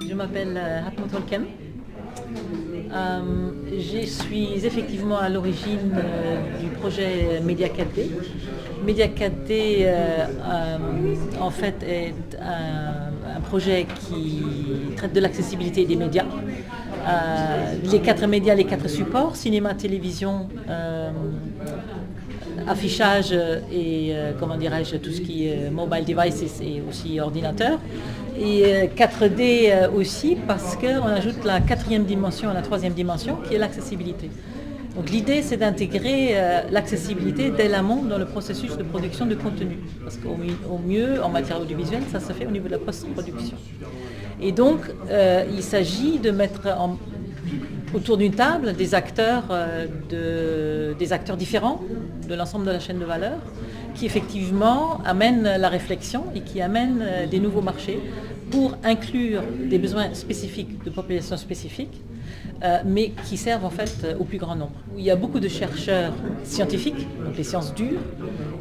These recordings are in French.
Je m'appelle Hartmut Holken. Je suis effectivement à l'origine du projet Media 4D. Media 4D en fait est un projet qui traite de l'accessibilité des médias. Les 4 médias, les 4 supports, cinéma, télévision, affichage et comment dirais-je, tout ce qui est mobile devices et aussi ordinateur. Et 4D aussi parce qu'on ajoute la 4e dimension à la 3e dimension qui est l'accessibilité. Donc l'idée c'est d'intégrer l'accessibilité dès l'amont dans le processus de production de contenu. Parce qu'au mieux en matière audiovisuelle ça se fait au niveau de la post-production. Et donc il s'agit de mettre autour d'une table des acteurs différents de l'ensemble de la chaîne de valeur qui effectivement amènent la réflexion et qui amènent des nouveaux marchés pour inclure des besoins spécifiques de populations spécifiques, mais qui servent en fait au plus grand nombre. Il y a beaucoup de chercheurs scientifiques, donc les sciences dures,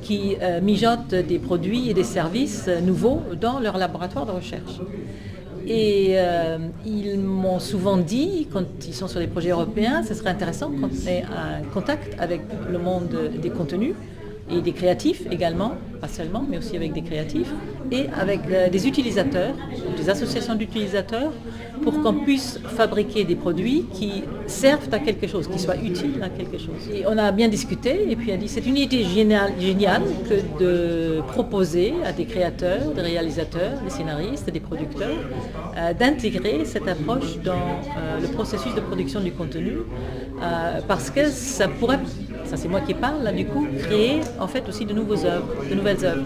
qui mijotent des produits et des services nouveaux dans leur laboratoire de recherche. Et ils m'ont souvent dit, quand ils sont sur les projets européens, ce serait intéressant qu'on ait un contact avec le monde des contenus et des créatifs également, pas seulement, mais aussi avec des créatifs, et avec des utilisateurs, des associations d'utilisateurs, pour qu'on puisse fabriquer des produits qui servent à quelque chose, qui soient utiles à quelque chose. Et on a bien discuté, et puis elle a dit c'est une idée géniale que de proposer à des créateurs, des réalisateurs, des scénaristes, des producteurs, d'intégrer cette approche dans le processus de production du contenu, parce que ça pourrait, ça c'est moi qui parle, là, du coup, créer en fait aussi de nouvelles œuvres.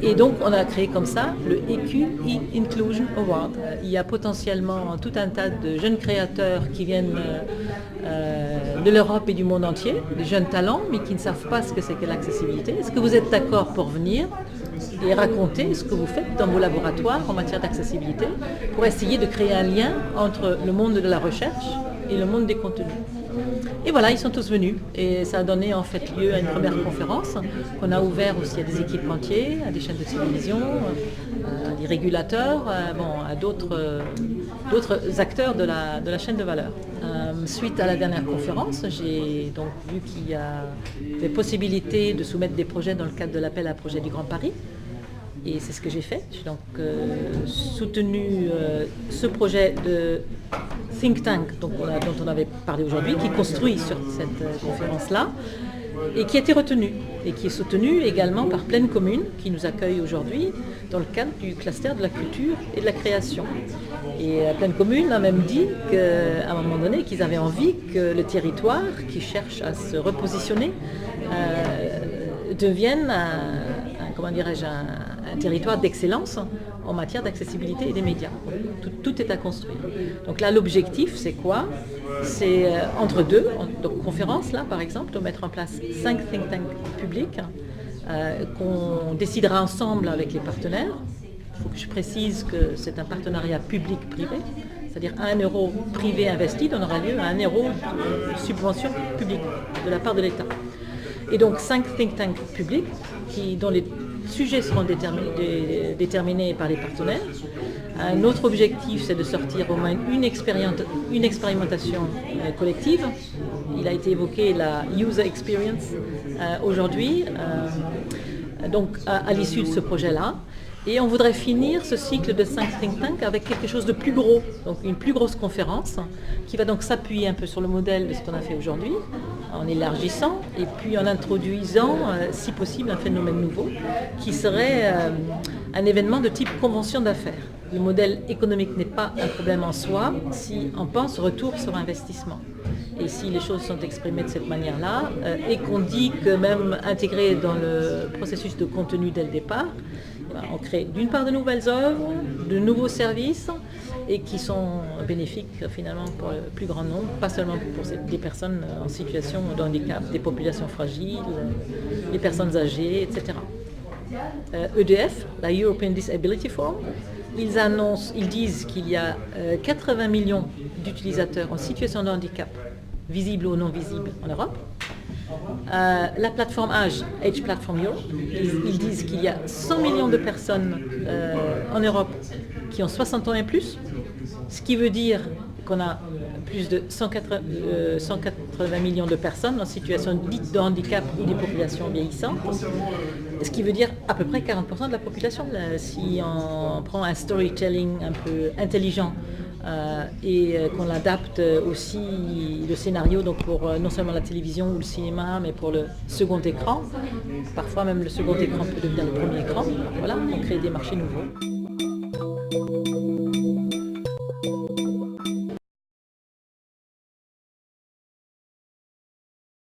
Et donc on a créé comme ça le EQ Inclusion Award. Il y a potentiellement tout un tas de jeunes créateurs qui viennent de l'Europe et du monde entier, des jeunes talents, mais qui ne savent pas ce que c'est que l'accessibilité. Est-ce que vous êtes d'accord pour venir et raconter ce que vous faites dans vos laboratoires en matière d'accessibilité pour essayer de créer un lien entre le monde de la recherche et le monde des contenus? Et voilà, ils sont tous venus et ça a donné en fait lieu à une première conférence qu'on a ouverte aussi à des équipementiers, à des chaînes de télévision, à des régulateurs, à d'autres acteurs de la chaîne de valeur. Suite à la dernière conférence, j'ai donc vu qu'il y a des possibilités de soumettre des projets dans le cadre de l'appel à projet du Grand Paris. Et c'est ce que j'ai fait. J'ai donc soutenu ce projet de think tank dont on avait parlé aujourd'hui, qui construit sur cette conférence-là, et qui a été retenu, et qui est soutenu également par Pleine Commune, qui nous accueille aujourd'hui dans le cadre du cluster de la culture et de la création. Et Pleine Commune a même dit qu'à un moment donné, qu'ils avaient envie que le territoire, qui cherche à se repositionner, devienne un territoire d'excellence en matière d'accessibilité et des médias. Tout est à construire. Donc là, l'objectif, c'est quoi? C'est entre deux, donc conférence là par exemple, de mettre en place 5 think tanks publics qu'on décidera ensemble avec les partenaires. Il faut que je précise que c'est un partenariat public-privé, c'est-à-dire 1 euro privé investi donnera lieu à 1 euro de subvention publique de la part de l'État. Et donc 5 think tanks publics dont les sujets seront déterminés par les partenaires. Un autre objectif, c'est de sortir au moins une expérimentation collective. Il a été évoqué la user experience aujourd'hui, donc à l'issue de ce projet-là. Et on voudrait finir ce cycle de 5 think tanks avec quelque chose de plus gros, donc une plus grosse conférence qui va donc s'appuyer un peu sur le modèle de ce qu'on a fait aujourd'hui, en élargissant et puis en introduisant, si possible, un phénomène nouveau qui serait un événement de type convention d'affaires. Le modèle économique n'est pas un problème en soi si on pense retour sur investissement. Et si les choses sont exprimées de cette manière-là, et qu'on dit que même intégré dans le processus de contenu dès le départ, on crée d'une part de nouvelles œuvres, de nouveaux services, et qui sont bénéfiques finalement pour le plus grand nombre, pas seulement pour des personnes en situation de handicap, des populations fragiles, les personnes âgées, etc. EDF, la European Disability Forum, ils disent qu'il y a 80 millions d'utilisateurs en situation de handicap, visibles ou non visibles en Europe, La plateforme Age Platform Europe, ils disent qu'il y a 100 millions de personnes en Europe qui ont 60 ans et plus, ce qui veut dire qu'on a plus de 180 millions de personnes en situation dite de handicap ou des populations vieillissantes, ce qui veut dire à peu près 40% de la population. Si on prend un storytelling un peu intelligent et qu'on adapte aussi le scénario donc pour non seulement la télévision ou le cinéma, mais pour le second écran, parfois même le second écran peut devenir le premier écran, voilà, on crée des marchés nouveaux.